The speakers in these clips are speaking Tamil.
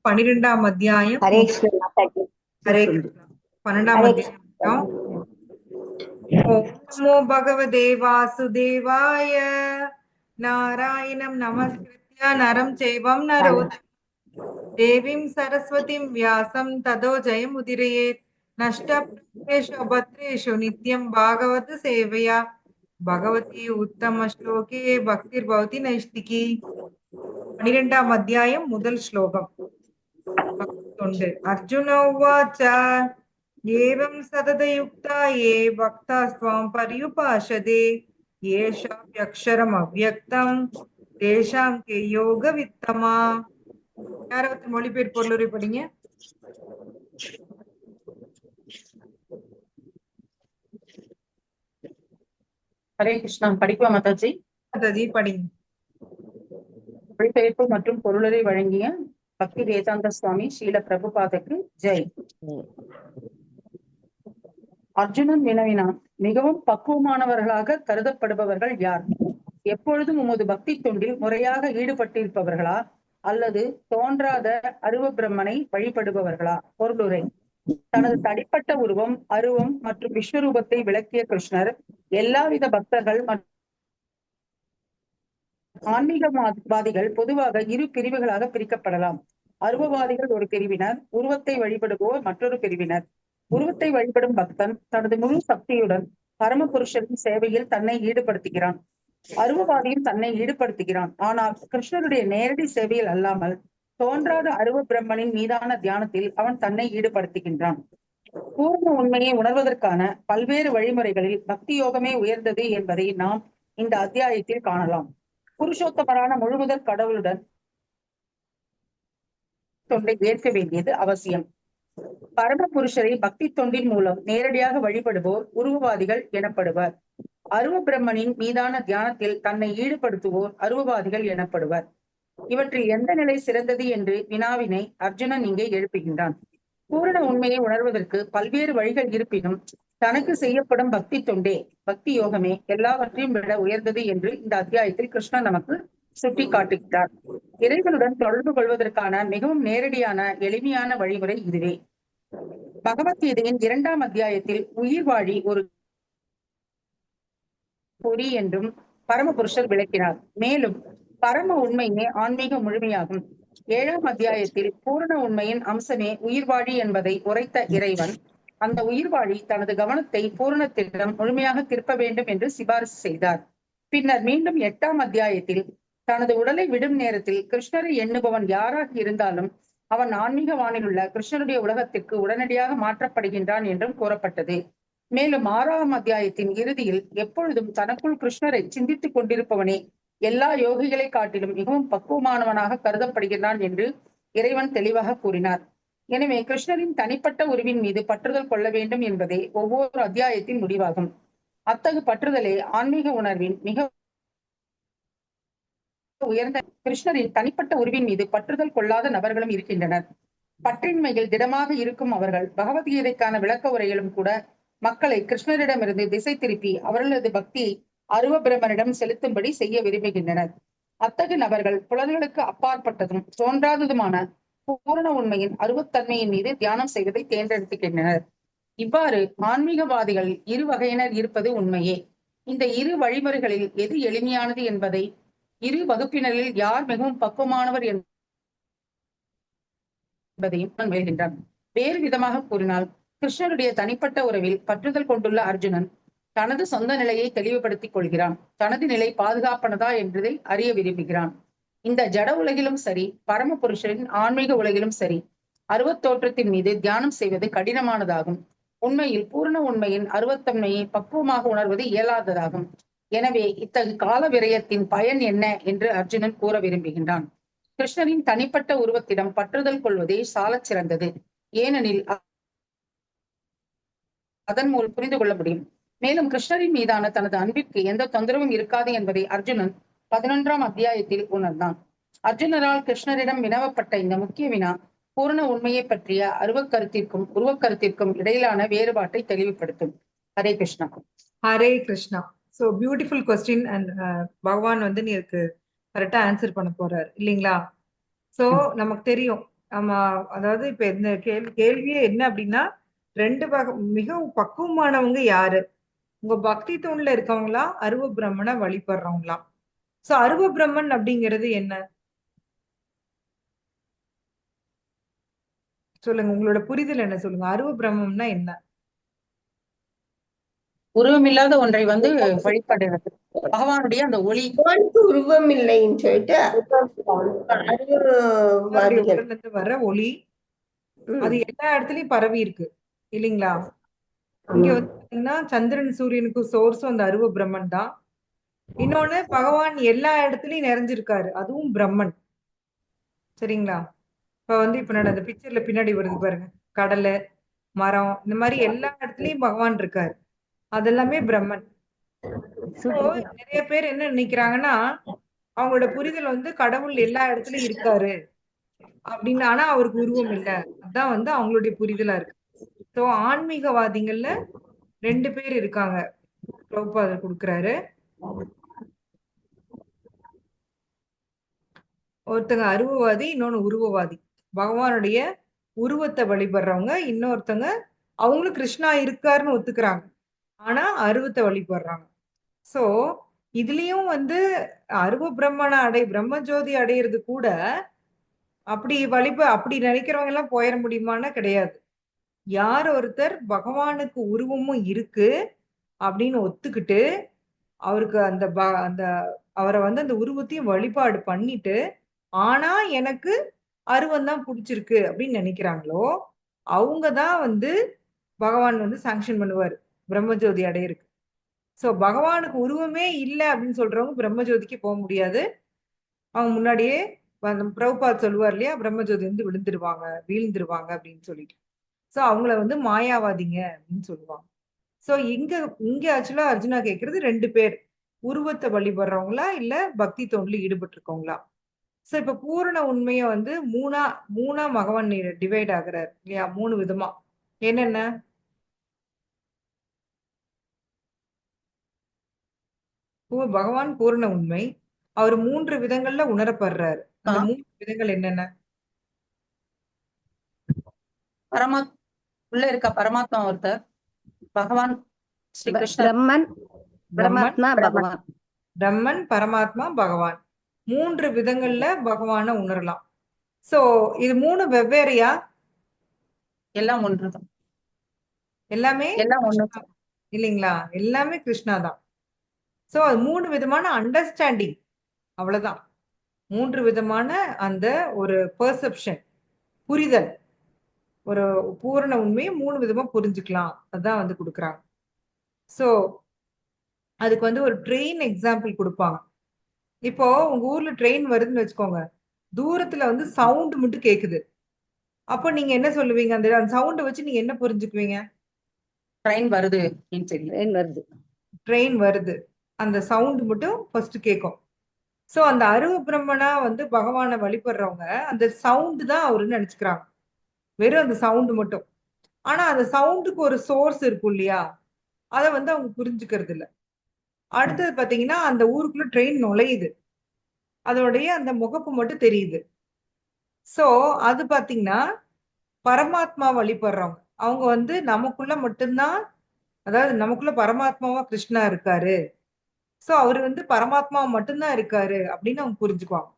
12ஆம் அத்தியாயம். ஹரே கிருஷ்ணா. ஹரே கிருஷ்ணா. 12ஆம் அத்தியாயம். ஓம் நமோ பகவதே வாசுதேவாய. நாராயணம் நமஸ்கிருத்ய நரம் செய்வம் நரோத்தமம் தேவீம் சரஸ்வதிம் வியாசம் ததோ ஜெயமுதிரயேத். நஷ்டப்ரேஷு பத்ரேஷு நித்யம் பாகவத சேவையா பகவதி உத்தம ஸ்லோகே பக்திர் பவதி நைஷ்டிகி. 12ஆம் அத்தியாயம் முதல் ஸ்லோகம். अर्जुन उवाच एवं सततयुक्ता ये भक्ता स्वां पर्युपासते येषाप्यक्षरमव्यक्तं तेषां के योगवित्तमा. யாராவது மொழிபெயர்ப்பு பொருளுரை படிங்க. ஹரே கிருஷ்ணா. படிக்குவா மாதாஜி? மாதாஜி படிங்க. மொழிபெயர்ப்பு மற்றும் பொருளுரை வழங்கிய பக்தி வேதாந்த சுவாமி ஸ்ரீல பிரபுபாதக்கு ஜெய். அர்ஜுனன் வினவினான், மிகவும் பக்குவமானவர்களாக கருதப்படுபவர்கள் யார்? எப்பொழுதும் உமது பக்தி தொண்டில் முறையாக ஈடுபட்டிருப்பவர்களா அல்லது தோன்றாத அருவ பிரம்மனை வழிபடுபவர்களா? பொருளுரை. தனது தனிப்பட்ட உருவம், அருவம் மற்றும் விஸ்வரூபத்தை விளக்கிய கிருஷ்ணர் எல்லாவித பக்தர்கள் ஆன்மீகவாதிகள் பொதுவாக இரு பிரிவுகளாக பிரிக்கப்படலாம். அருவவாதிகள் ஒரு பிரிவினர், உருவத்தை வழிபடுவோர் மற்றொரு பிரிவினர். உருவத்தை வழிபடும் பக்தன் தனது முழு சக்தியுடன் பரமபுருஷரின் சேவையில் தன்னை ஈடுபடுத்துகிறான். அருவவாதியும் தன்னை ஈடுபடுத்துகிறான். ஆனால் கிருஷ்ணருடைய நேரடி சேவையில் அல்லாமல் தோன்றாத அருவ பிரம்மனின் மீதான தியானத்தில் அவன் தன்னை ஈடுபடுத்துகின்றான். பூர்ண உண்மையை உணர்வதற்கான பல்வேறு வழிமுறைகளில் பக்தி யோகமே உயர்ந்தது என்பதை நாம் இந்த அத்தியாயத்தில் காணலாம். புருஷோத்தமரான முழுமுதற் கடவுளுடன் தொண்டை ஏற்க வேண்டியது அவசியம். பரம புருஷரை பக்தி தொண்டின் மூலம் நேரடியாக வழிபடுவோர் உருவவாதிகள் எனப்படுவர். அருவ பிரம்மனின் மீதான தியானத்தில் தன்னை ஈடுபடுத்துவோர் அருவவாதிகள் எனப்படுவர். இவற்றில் எந்த நிலை சிறந்தது என்று வினாவினை அர்ஜுனன் இங்கே எழுப்புகின்றான். பூரண உண்மையை உணர்வதற்கு பல்வேறு வழிகள் இருப்பினும் தனக்கு செய்யப்படும் பக்தி தொண்டே, பக்தி யோகமே எல்லாவற்றையும் விட உயர்ந்தது என்று இந்த அத்தியாயத்தில் கிருஷ்ணன் நமக்கு சுட்டி காட்டுகிறார். இறைவனுடன் தொடர்பு கொள்வதற்கான மிகவும் நேரடியான எளிமையான வழிமுறை இதுவே. பகவத்கீதையின் 2ஆம் அத்தியாயத்தில் உயிர் வாழி ஒரு பொறி என்றும் பரமபுருஷர் விளக்கினார். மேலும் பரம உண்மையே ஆன்மீக முழுமையாகும். 7ஆம் அத்தியாயத்தில் பூரண உண்மையின் அம்சமே உயிர்வாழி என்பதை உரைத்த இறைவன் அந்த உயிர்வாழி தனது கவனத்தை பூரணத்திடம் முழுமையாக திருப்ப வேண்டும் என்று சிபாரிசு செய்தார். பின்னர் மீண்டும் 8ஆம் அத்தியாயத்தில் தனது உடலை விடும் நேரத்தில் கிருஷ்ணரை எண்ணுபவன் யாராக இருந்தாலும் அவன் ஆன்மீக வானில் உள்ள கிருஷ்ணனுடைய உலகத்திற்கு உடனடியாக மாற்றப்படுகின்றான் என்றும் கூறப்பட்டது. மேலும் 6ஆம் அத்தியாயத்தின் இறுதியில் எப்பொழுதும் தனக்குள் கிருஷ்ணரை சிந்தித்துக் கொண்டிருப்பவனே எல்லா யோகிகளை காட்டிலும் மிகவும் பக்குவமானவனாக கருதப்படுகிறான் என்று இறைவன் தெளிவாக கூறினார். எனவே கிருஷ்ணரின் தனிப்பட்ட உருவின் மீது பற்றுதல் கொள்ள வேண்டும் என்பதே ஒவ்வொரு அத்தியாயத்தின் முடிவாகும். அத்தகு பற்றுதலே ஆன்மீக உணர்வின் மிக உயர்ந்த. கிருஷ்ணரின் தனிப்பட்ட உருவின் மீது பற்றுதல் கொள்ளாத நபர்களும் இருக்கின்றனர். பற்றின்மையில் திடமாக இருக்கும் அவர்கள் பகவத்கீதைக்கான விளக்க உரையிலும் கூட மக்களை கிருஷ்ணரிடமிருந்து திசை திருப்பி அவர்களது பக்தியை அருவ பிரம்மனிடம் செலுத்தும்படி செய்ய விரும்புகின்றனர். அத்தகு நபர்கள் புலன்களுக்கு அப்பாற்பட்டதும் தோன்றாததுமான பூரண உண்மையின் அருவத்தன்மையின் மீது தியானம் செய்வதை தேர்ந்தெடுத்துகின்றனர். இவ்வாறு ஆன்மீகவாதிகள் இரு வகையினர் இருப்பது உண்மையே. இந்த இரு வழிமுறைகளில் எது எளிமையானது என்பதை, இரு வகுப்பினரில் யார் மிகவும் பக்குவமானவர் என்பதையும் முயல்கின்றான். வேறு விதமாக கூறினால், கிருஷ்ணருடைய தனிப்பட்ட உறவில் பற்றுதல் கொண்டுள்ள அர்ஜுனன் தனது சொந்த நிலையை தெளிவுபடுத்திக் கொள்கிறான். தனது நிலை பாதுகாப்பானதா என்பதை அறிய விரும்புகிறான். இந்த ஜட உலகிலும் சரி, பரம புருஷரின் ஆன்மீக உலகிலும் சரி, அருவத்தோற்றத்தின் மீது தியானம் செய்வது கடினமானதாகும். உண்மையில் பூரண உண்மையின் அருவத்தன்மையை பக்குவமாக உணர்வது இயலாததாகும். எனவே இத்தகு கால விரயத்தின் பயன் என்ன என்று அர்ஜுனன் கூற விரும்புகின்றான். கிருஷ்ணரின் தனிப்பட்ட உருவத்திடம் பற்றுதல் கொள்வதே சாலச் சிறந்தது. ஏனெனில் அதன் மூலம் புரிந்து கொள்ள முடியும். மேலும் கிருஷ்ணரின் மீதான தனது அன்பிற்கு எந்த தொந்தரவும் இருக்காது என்பதை அர்ஜுனன் 11ஆம் அத்தியாயத்தில் உணர்ந்தான். அர்ஜுனரால் கிருஷ்ணரிடம் வினவப்பட்ட இந்த முக்கிய வினா பூரண உண்மையை பற்றிய அருவக்கருத்திற்கும் உருவக்கருத்திற்கும் இடையிலான வேறுபாட்டை தெளிவுபடுத்தும். Hare Krishna. Hare Krishna. So beautiful question. And பகவான் வந்து நீருக்கு கரெக்டா ஆன்சர் பண்ண போறாரு இல்லைங்களா? சோ நமக்கு தெரியும் ஆமா. அதாவது இப்ப இந்த கேள்வியே என்ன அப்படின்னா, 2 மிகவும் பக்குவமானவங்க யாரு? உங்க பக்தி தூண்ல இருக்கவங்களா? அருவ பிரம்மன வழிபடுறவங்களா? சோ அருவ பிரம்மன் அப்படிங்கிறது என்ன? சொல்லுங்க. உங்களோட புரிதல் என்ன சொல்லுங்க? அருவ பிரம்மம்னா என்ன? உருவமில்லாத ஒன்றை வழிபடுறது. பகவானுடைய அந்த ஒளி. பகவானுக்கு உருவம் இல்லைன்னு சொல்லிட்டு அவருடைய அறிவுவாதிகள். உடல்ல இருந்து வர ஒளி அது எல்லா இடத்துலயும் பரவி இருக்கு இல்லைங்களா? இங்க வந்து பாத்தீங்கன்னா சந்திரன் சூரியனுக்கு சோர்ஸும் அந்த அருவ பிரம்மன் தான். இன்னொன்னு பகவான் எல்லா இடத்துலயும் நிறைஞ்சிருக்காரு. அதுவும் பிரம்மன். சரிங்களா? இப்ப வந்து இப்ப நான் அந்த பிக்சர்ல பின்னாடி வருது பாருங்க. கடலு, மரம் இந்த மாதிரி எல்லா இடத்துலயும் பகவான் இருக்காரு. அதெல்லாமே பிரம்மன். சோ நிறைய பேர் என்ன நினைக்கிறாங்கன்னா, அவங்களோட புரிதல் வந்து கடவுள் எல்லா இடத்துலயும் இருக்காரு அப்படின்னு. ஆனா அவருக்கு உருவம் இல்ல. அதான் வந்து அவங்களுடைய புரிதலா இருக்கு. சோ ஆன்மீகவாதிகள்ல 2 பேர் இருக்காங்க. பிரபுபாதர் குடுக்குறாரு. ஒருத்தங்க அருவவாதி, இன்னொன்னு உருவவாதி. பகவானுடைய உருவத்தை வழிபடுறவங்க, இன்னொருத்தங்க அவங்களும் கிருஷ்ணா இருக்காருன்னு ஒத்துக்கிறாங்க. ஆனா அருவத்தை வழிபடுறாங்க. சோ இதுலயும் வந்து அருவ பிரம்மனை பிரம்ம ஜோதி அடையிறது கூட அப்படி நினைக்கிறவங்க எல்லாம் போயிட முடியுமான்னா கிடையாது. யார் ஒருத்தர் பகவானுக்கு உருவமும் இருக்கு அப்படின்னு ஒத்துக்கிட்டு அவருக்கு அந்த அவரை வந்து அந்த உருவத்தையும் வழிபாடு பண்ணிட்டு, ஆனா எனக்கு அருவம் தான் பிடிச்சிருக்கு அப்படின்னு நினைக்கிறாங்களோ, அவங்க தான் வந்து பகவான் வந்து சாங்ஷன் பண்ணுவாரு பிரம்மஜோதி அடையருக்கு. சோ பகவானுக்கு உருவமே இல்ல அப்படின்னு சொல்றவங்க பிரம்மஜோதிக்கு போக முடியாது. அவங்க முன்னாடியே பிரபுபாத் சொல்லுவார் இல்லையா, பிரம்மஜோதி வந்து வீழ்ந்துருவாங்க அப்படின்னு சொல்லிட்டு. சோ அவங்கள வந்து மாயாவாதிங்க அப்படின்னு சொல்லுவாங்க. சோ இங்க இங்க ஆக்சுவலா அர்ஜுனா கேக்குறது 2 பேர். உருவத்தை வழிபடுறவங்களா இல்ல பக்தி தொண்டுல ஈடுபட்டு இருக்கவங்களா? சோ இப்ப பூரண உண்மைய வந்து மூணா பகவான் டிவைட் ஆகுறாரு இல்லையா? 3 விதமா. என்னென்ன? பகவான் பூரண உண்மை. அவர் 3 விதங்கள்ல உணரப்படுறாரு. அந்த 3 விதங்கள் என்னென்ன? உள்ள இருக்க பரமாத்மா ஒருத்தர், பகவான் ஸ்ரீ கிருஷ்ணர். பிரம்மன், பரமாத்மா, பகவான். பிரம்மன், பரமாத்மா, பகவான். 3 விதங்கள்ல பகவான உணரலாம். சோ இது 3 வெவ்வேறையா? எல்லாம் ஒன்றுதான். எல்லாமே எல்லாம் ஒண்ணு இல்லைங்களா? எல்லாமே கிருஷ்ணா தான். சோ அது 3 விதமான அண்டர்ஸ்டாண்டிங். அவ்வளவுதான். 3 விதமான அந்த ஒரு பெர்செப்ஷன், புரிதல். ஒரு பூரண உண்மையை 3 விதமா புரிஞ்சுக்கலாம். அதான் வந்து குடுக்குறாங்க. சோ அதுக்கு வந்து ஒரு ட்ரெயின் எக்ஸாம்பிள் குடுப்பாங்க. இப்போ உங்க ஊர்ல ட்ரெயின் வருதுன்னு வச்சுக்கோங்க. தூரத்துல வந்து சவுண்ட் மட்டும் கேக்குது. அப்ப நீங்க என்ன சொல்லுவீங்க? அந்த சவுண்ட வச்சு நீங்க என்ன புரிஞ்சுக்குவீங்க? ட்ரெயின் வருது அப்படின்னு தெரியும். ட்ரெயின் வருது. ட்ரெயின் வருது. அந்த சவுண்ட் மட்டும் ஃபர்ஸ்ட் கேட்கும். சோ அந்த அருவ பிரம்மனா வந்து பகவானை வழிபடுறவங்க அந்த சவுண்ட் தான் அவருன்னு நினைச்சுக்கிறாங்க. வெறும் அந்த சவுண்ட் மட்டும். ஆனா அந்த சவுண்டுக்கு ஒரு சோர்ஸ் இருக்கும் இல்லையா? அத வந்து அவங்க புரிஞ்சுக்கிறது இல்ல. அடுத்தது பாத்தீங்கன்னா, அந்த ஊருக்குள்ள ட்ரெயின் நுழையுது. அதோடைய அந்த முகப்பு மட்டும் தெரியுது. சோ அது பாத்தீங்கன்னா, பரமாத்மா வழிபடுறவங்க. அவங்க வந்து நமக்குள்ள மட்டும்தான், அதாவது நமக்குள்ள பரமாத்மாவா கிருஷ்ணா இருக்காரு. சோ அவரு வந்து பரமாத்மா மட்டும்தான் இருக்காரு அப்படின்னு அவங்க புரிஞ்சுக்குவாங்க.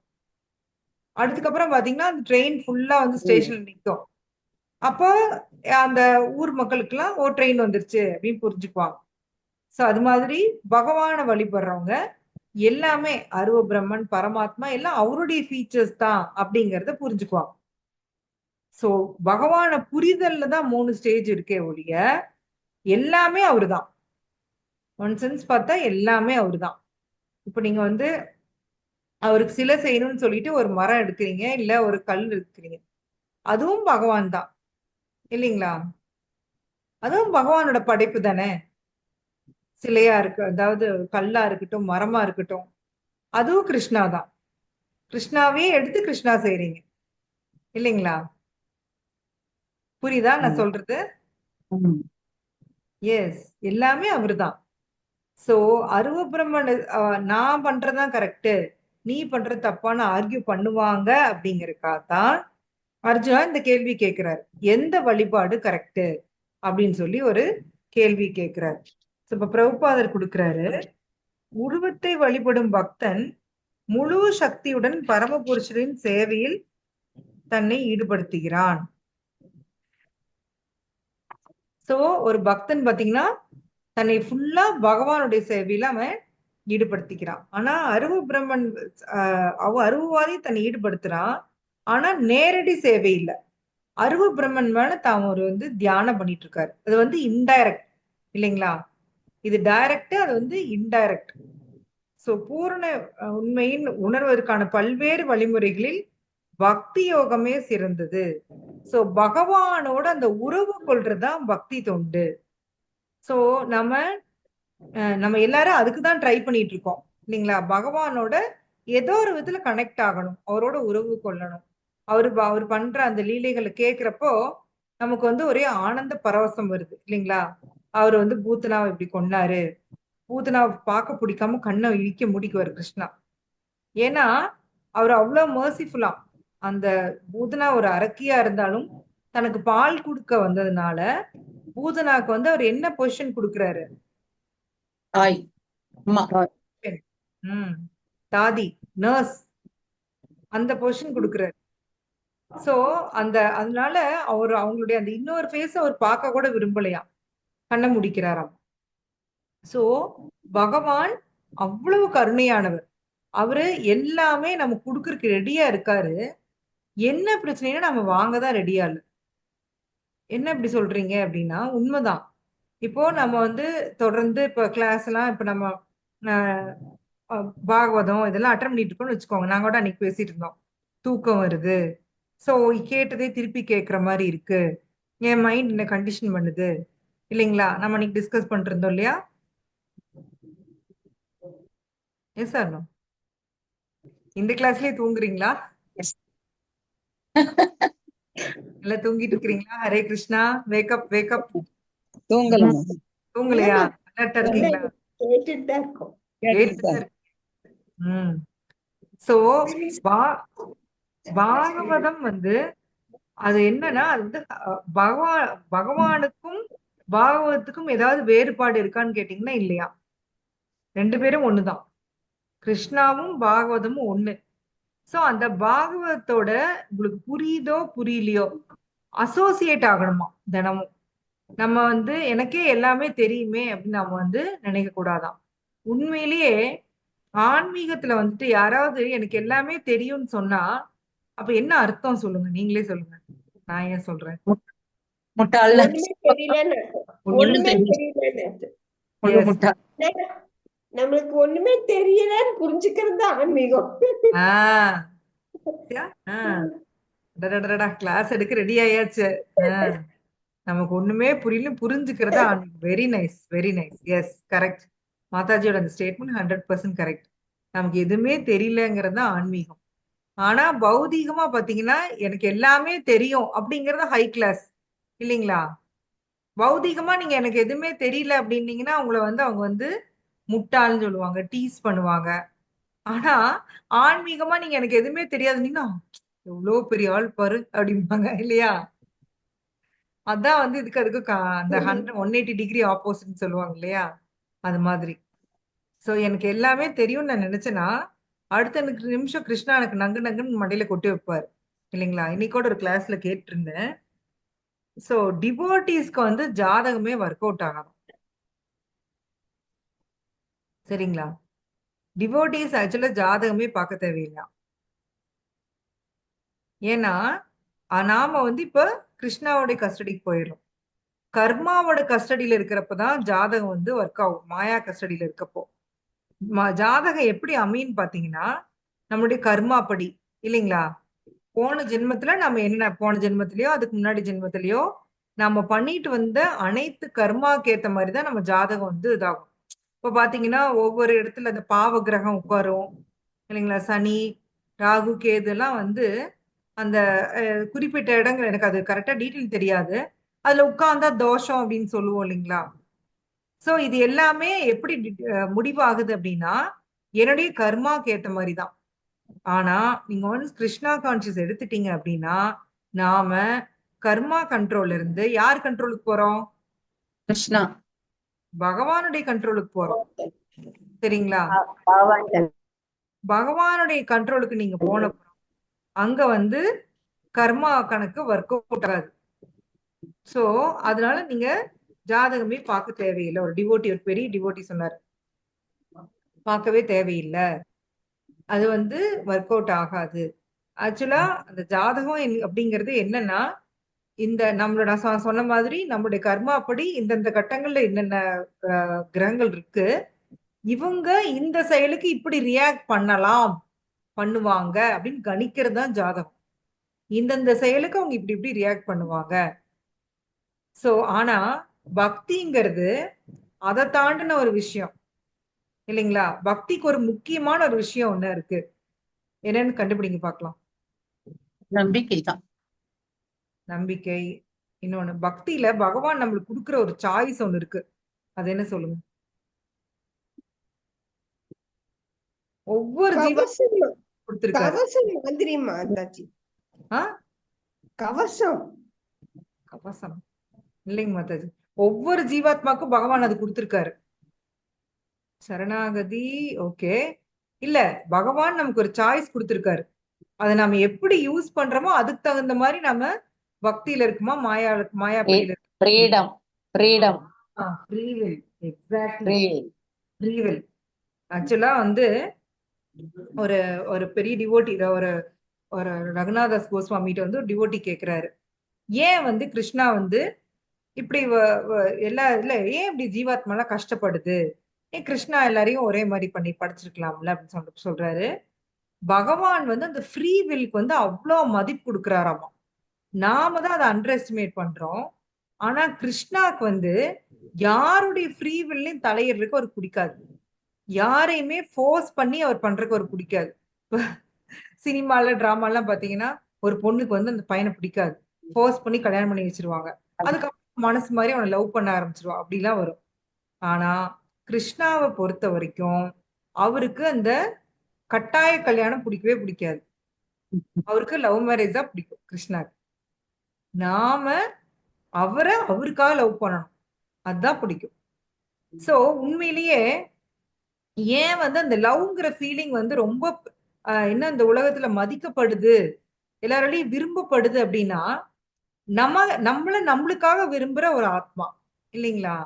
அதுக்கப்புறம் பாத்தீங்கன்னா, அந்த ட்ரெயின் ஃபுல்லா வந்து ஸ்டேஷன்ல நிக்கும். அப்போ அந்த ஊர் மக்களுக்கெல்லாம் ஓ ட்ரெயின் வந்துருச்சு அப்படின்னு புரிஞ்சுக்குவாங்க. சோ அது மாதிரி பகவானை வழிபடுறவங்க எல்லாமே அருவ பிரம்மன், பரமாத்மா எல்லாம் அவருடைய ஃபீச்சர்ஸ் தான் அப்படிங்கறத புரிஞ்சுக்குவாங்க. சோ பகவான புரிதல்ல தான் 3 ஸ்டேஜ் இருக்கே ஒழிய எல்லாமே அவருதான். ஒன் சென்ஸ் பார்த்தா எல்லாமே அவருதான். இப்ப நீங்க வந்து அவருக்கு சிலை செய்யணும்னு சொல்லிட்டு ஒரு மரம் எடுக்கிறீங்க, இல்ல ஒரு கல் எடுக்கிறீங்க. அதுவும் பகவான் தான். இல்லைங்களா? அதுவும் பகவானோட படைப்பு தானே. சிலையா இருக்கு, அதாவது கல்லா இருக்கட்டும், மரமா இருக்கட்டும், அதுவும் கிருஷ்ணா தான். கிருஷ்ணாவே எடுத்து கிருஷ்ணா செய்றீங்க. இல்லைங்களா? புரியுதா நான் சொல்றது? எஸ். எல்லாமே அவருதான். சோ அருவ பிரம்மன் நான் பண்றதுதான் கரெக்ட், நீ பண்றது தப்பான்னு ஆர்கியூ பண்ணுவாங்க அப்படிங்கறதுக்காக தான் அர்ஜுனா இந்த கேள்வி கேட்கிறார், எந்த வழிபாடு கரெக்ட் அப்படின்னு சொல்லி ஒரு கேள்வி கேட்கிறார். இப்ப பிரபுபாதர் கொடுக்கிறாரு, உருவத்தை வழிபடும் பக்தன் முழு சக்தியுடன் பரமபுருஷரின் சேவையில் தன்னை ஈடுபடுத்துகிறான். சோ ஒரு பக்தன் பாத்தீங்கன்னா தன்னை ஃபுல்லா பகவானுடைய சேவையில அவன் ஈடுபடுத்திக்கிறான். ஆனா அருவு பிரம்மன் அருவுவாதி தன்னை ஈடுபடுத்துறான், ஆனா நேரடி சேவை இல்ல. அருவு பிரம்மன் மேல தான் ஒரு தியானம் பண்ணிட்டு இருக்காரு. அது இன்டைரக்ட் இல்லைங்களா? இது டைரக்ட், அது இன்டைரக்ட். சோ பூரண உண்மையின் உணர்வதற்கான பல்வேறு வழிமுறைகளில் பக்தி யோகமே சிறந்தது. சோ பகவானோட அந்த உறவு கொள்றதுதான் பக்தி தொண்டு. சோ நம்ம எல்லாரும் அதுக்குதான் ட்ரை பண்ணிட்டு இருக்கோம் இல்லைங்களா? பகவானோட ஏதோ ஒரு விதத்துல கனெக்ட் ஆகணும், அவரோட உறவு கொள்ளணும். அவர் பண்ற அந்த லீலைகளை கேட்கிறப்போ நமக்கு ஒரே ஆனந்த பரவசம் வருது இல்லைங்களா? அவர் பூத்தனாவை இப்படி கொண்டாரு, பூதனாவை பார்க்க பிடிக்காம கண்ணை இழிக்க முடிக்குவார் கிருஷ்ணா. ஏன்னா அவர் அவ்வளவு மர்சிஃபுல்லா, அந்த பூதனா ஒரு அரக்கியா இருந்தாலும் தனக்கு பால் கொடுக்க வந்ததுனால பூதனாக்கு அவர் என்ன பொசிஷன் கொடுக்கிறாரு? தாதி, நர்ஸ், அந்த பொசிஷன் கொடுக்கிறாரு. சோ அதனால அவங்களுடைய அந்த இன்னொரு ஃபேஸ் அவர் பார்க்க கூட விரும்பலையாம், கண்ணை முடிக்கிறாராம். சோ பகவான் அவ்வளவு கருணையானவர். அவரு எல்லாமே நம்ம கொடுக்கறதுக்கு ரெடியா இருக்காரு. என்ன பிரச்சனைனா நம்ம வாங்கதான் ரெடியா இல்ல. என்ன இப்படி சொல்றீங்க அப்படின்னா உண்மைதான். இப்போ நம்ம தொடர்ந்து இப்ப கிளாஸ் எல்லாம் இப்ப நம்ம பாகவதம் இதெல்லாம் அட்டன் பண்ணிட்டு இருக்கோம்னு வச்சுக்கோங்க. நாங்க கூட அன்னைக்கு பேசிட்டு இருந்தோம், தூக்கம் வருது, சோ கேட்டதே திருப்பி கேட்கிற மாதிரி இருக்கு, என் மைண்ட் என்ன கண்டிஷன் பண்ணுது இல்லைங்களா? நம்ம அன்னைக்கு டிஸ்கஸ் பண்ணிட்டு இருந்தோம் இல்லையா? Yes sir. இந்த கிளாஸ்லயே தூங்குறீங்களா? எல்லாம் தூங்கிட்டு இருக்கிறீங்களா? ஹரே கிருஷ்ணா. Wake up wake up. தூங்கலையா? அலர்ட்டா இருக்கீங்களா? கேட்டுட்டு தான் இருக்கோம். சோ பாகவதம் அது என்னன்னா அது பகவானுக்கும் பாகவதத்துக்கும் ஏதாவது வேறுபாடு இருக்கான்னு கேட்டீங்கன்னா இல்லையா? ரெண்டு பேரும் ஒண்ணுதான். கிருஷ்ணாவும் பாகவதமும் ஒண்ணு. சோ அந்த பாகவதத்தோட உங்களுக்கு புரியுதோ புரியலையோ அசோசியேட் ஆகணுமா தினமும். நம்ம எனக்கே எல்லாமே தெரியுமே அப்படின்னு நம்ம நினைக்க கூடாதான். உண்மையிலேயே ஆன்மீகத்துல யாராவது எனக்கு எல்லாமே தெரியும்னு சொன்னா அப்ப என்ன அர்த்தம் சொல்லுங்க, நீங்களே சொல்லுங்க, நான் ஏன் சொல்றேன்? நம்மளுக்கு ஒண்ணுமே தெரியலன்னு புரிஞ்சுக்கிறது தான் ஆன்மீகம். கிளாஸ் எடுக்க ரெடி ஆயாச்சு. நமக்கு ஒண்ணுமே புரியல, புரிஞ்சுக்கிறதா ஆன்மீகம். Very nice, very nice. Yes, correct. மாதாஜியோட அந்த ஸ்டேட்மெண்ட் 100% கரெக்ட். நமக்கு எதுவுமே தெரியலங்கிறது தான் ஆன்மீகம். ஆனா பௌதீகமா பாத்தீங்கன்னா எனக்கு எல்லாமே தெரியும் அப்படிங்கறது ஹை கிளாஸ் இல்லைங்களா? பௌதீகமா நீங்க எனக்கு எதுவுமே தெரியல அப்படின்னீங்கன்னா உங்களை அவங்க முட்டாள்னு சொல்லுவாங்க, டீஸ் பண்ணுவாங்க. ஆனா ஆன்மீகமா நீங்க எனக்கு எதுவுமே தெரியாதுன்னீங்கன்னா எவ்வளவு பெரிய ஆள் பாரு அப்படிம்பாங்க இல்லையா? அதான் இதுக்கு அதுக்கு அந்த 180 டிகிரி ஆப்போசிட்னு சொல்லுவாங்க இல்லையா? அது மாதிரி. சோ எனக்கு எல்லாமே தெரியும்னு நான் நினைச்சேன்னா அடுத்த நிமிஷம் கிருஷ்ணா எனக்கு நங்கு நங்குன்னு மண்டையில கொட்டி வைப்பாரு இல்லைங்களா? இன்னைக்கோட ஒரு கிளாஸ்ல கேட்டு இருந்தேன். சோ டிவோட்டீஸ்க்கு ஜாதகமே ஒர்க் அவுட் ஆகாது சரிங்களா? டிவோட்டீஸ் ஆக்சுவலா ஜாதகமே பார்க்க தேவையில்லை. ஏன்னா நாம இப்ப கிருஷ்ணாவோட கஸ்டடிக்கு போயிடும். கர்மாவோட கஸ்டடியில இருக்கிறப்பதான் ஜாதகம் ஒர்க் ஆகும். மாயா கஸ்டடியில இருக்கப்போ ஜாதகம் எப்படி அமைன்னு பாத்தீங்கன்னா நம்மளுடைய கர்மா படி இல்லைங்களா? போன ஜென்மத்துல நம்ம என்ன போன ஜென்மத்திலயோ அதுக்கு முன்னாடி ஜென்மத்திலயோ நம்ம பண்ணிட்டு வந்த அனைத்து கர்மாக்கு ஏத்த மாதிரிதான் நம்ம ஜாதகம் இதாகும். இப்ப பாத்தீங்கன்னா ஒவ்வொரு இடத்துல அந்த பாவ கிரகம் உட்காரும் இல்லைங்களா? சனி, ராகு, கேது எல்லாம் அந்த குறிப்பிட்ட இடங்கள், எனக்கு அது கரெக்டா டீட்டெயில் தெரியாது, அதுல உட்கார்ந்தா தோஷம் அப்படின்னு சொல்லுவோம் இல்லைங்களா? சோ இது எல்லாமே எப்படி முடிவாகுது அப்படின்னா என்னுடைய கர்மாக்கு ஏத்த மாதிரிதான். ஆனா நீங்க ஒன்ஸ் கிருஷ்ணா கான்சியஸ் எடுத்துட்டீங்க அப்படின்னா நாம கர்மா கண்ட்ரோல் இருந்து யார் கண்ட்ரோலுக்கு போறோம்? கிருஷ்ணா. பகவானுடைய கண்ட்ரோலுக்கு போறோம். சரிங்களா? பகவான் பகவானுடைய கண்ட்ரோலுக்கு நீங்க போன அங்க வந்து கர்மா கணக்கு ஒர்க் அவுட் ஆகாது. சோ அதனால நீங்க ஜாதகமே பார்க்க தேவையில்லை. ஒரு டிவோட்டி, ஒரு பெரிய டிவோட்டி சொன்னார், பார்க்கவே தேவையில்லை, அது வந்து ஒர்க் அவுட் ஆகாது. ஆக்சுவலா அந்த ஜாதகம் அப்படிங்கிறது என்னன்னா, இந்த நம்மளோட சொன்ன மாதிரி நம்மளுடைய கர்மாப்படி இந்தந்த கட்டங்கள்ல என்னென்ன கிரகங்கள் இருக்கு, இவங்க இந்த செயலுக்கு இப்படி ரியாக்ட் பண்ணுவாங்க அப்படின்னு கணிக்கிறது தான் ஜாதகம். இந்தந்த செயலுக்கு அவங்க இப்படி இப்படி ரியாக்ட் பண்ணுவாங்க. சோ ஆனா பக்திங்கிறது அதை தாண்டின ஒரு விஷயம் இல்லைங்களா? பக்திக்கு ஒரு முக்கியமான ஒரு விஷயம் ஒண்ணு இருக்கு. என்னன்னு கண்டுபிடிங்க பார்க்கலாம். நம்பிக்கை தான். நம்பிக்கை. இன்னொன்னு, பக்தியில பகவான் நம்மளுக்கு கொடுக்குற ஒரு சாய்ஸ் ஒண்ணு இருக்கு. அது என்ன சொல்லுங்க? ஒவ்வொரு ஜீவன் கவசம் கொடுத்திருக்காரு. கவசம் மாதிரி மாதாஜி. ஆ? கவசம் கவசம் இல்லைங்க மாதாஜி. ஒவ்வொரு ஜீவாத்மாக்கும் பகவான் அது கொடுத்திருக்காரு. சரணாகதி ஓகே. இல்ல, பகவான் நமக்கு ஒரு சாய்ஸ் கொடுத்திருக்காரு. அதை நாம எப்படி யூஸ் பண்றோமோ அதுக்கு தகுந்த மாதிரி நாம பக்தியில இருக்குமா மாயாப்படியில freedom freedom free will. Exactly, free will. ஆக்சுவலா வந்து ஒரு ஒரு பெரிய டிவோட்டி, ஒரு ஒரு ரகுநாதாஸ் கோஸ்வாமிட்ட வந்து ஒரு டிவோட்டி கேக்குறாரு, ஏன் வந்து கிருஷ்ணா வந்து இப்படி எல்லா இல்ல ஏன் இப்படி ஜீவாத்மாலாம் கஷ்டப்படுது, ஏன் கிருஷ்ணா எல்லாரையும் ஒரே மாதிரி பண்ணி படைச்சிருக்கலாம்ல அப்படின்னு சொல்றாரு. பகவான் வந்து அந்த ஃப்ரீ வில்க்கு வந்து அவ்வளோ மதிப்பு கொடுக்குறாராமா. நாம தான் அதை அண்டர் எஸ்டிமேட் பண்றோம். ஆனா கிருஷ்ணாக்கு வந்து யாருடைய ஃப்ரீ வில்லையும் தலையிடுறதுக்கு அவருக்கு பிடிக்காது. யாரையுமே ஃபோர்ஸ் பண்ணி அவர் பண்றதுக்கு அவருக்கு பிடிக்காது. சினிமால டிராமாலாம் பாத்தீங்கன்னா ஒரு பொண்ணுக்கு வந்து அந்த பையனை பிடிக்காது, ஃபோர்ஸ் பண்ணி கல்யாணம் பண்ணி வச்சிருவாங்க. அதுக்கப்புறம் மனசு மாதிரி அவனை லவ் பண்ண ஆரம்பிச்சிருவா, அப்படிலாம் வரும். ஆனா கிருஷ்ணாவை பொறுத்த வரைக்கும் அவருக்கு அந்த கட்டாய கல்யாணம் பிடிக்கவே பிடிக்காது. அவருக்கு லவ் மேரேஜ் தான் பிடிக்கும் கிருஷ்ணாக்கு. நாம அவரை அவருக்காக லவ் பண்ணணும், அதுதான் பிடிக்கும். சோ உண்மையிலேயே ஏன் வந்து அந்த லவ்ங்கிற ஃபீலிங் வந்து ரொம்ப என்ன இந்த உலகத்துல மதிக்கப்படுது, எல்லாராலையும் விரும்பப்படுது அப்படின்னா, நம்மளுக்காக விரும்புற ஒரு ஆத்மா இல்லைங்களா?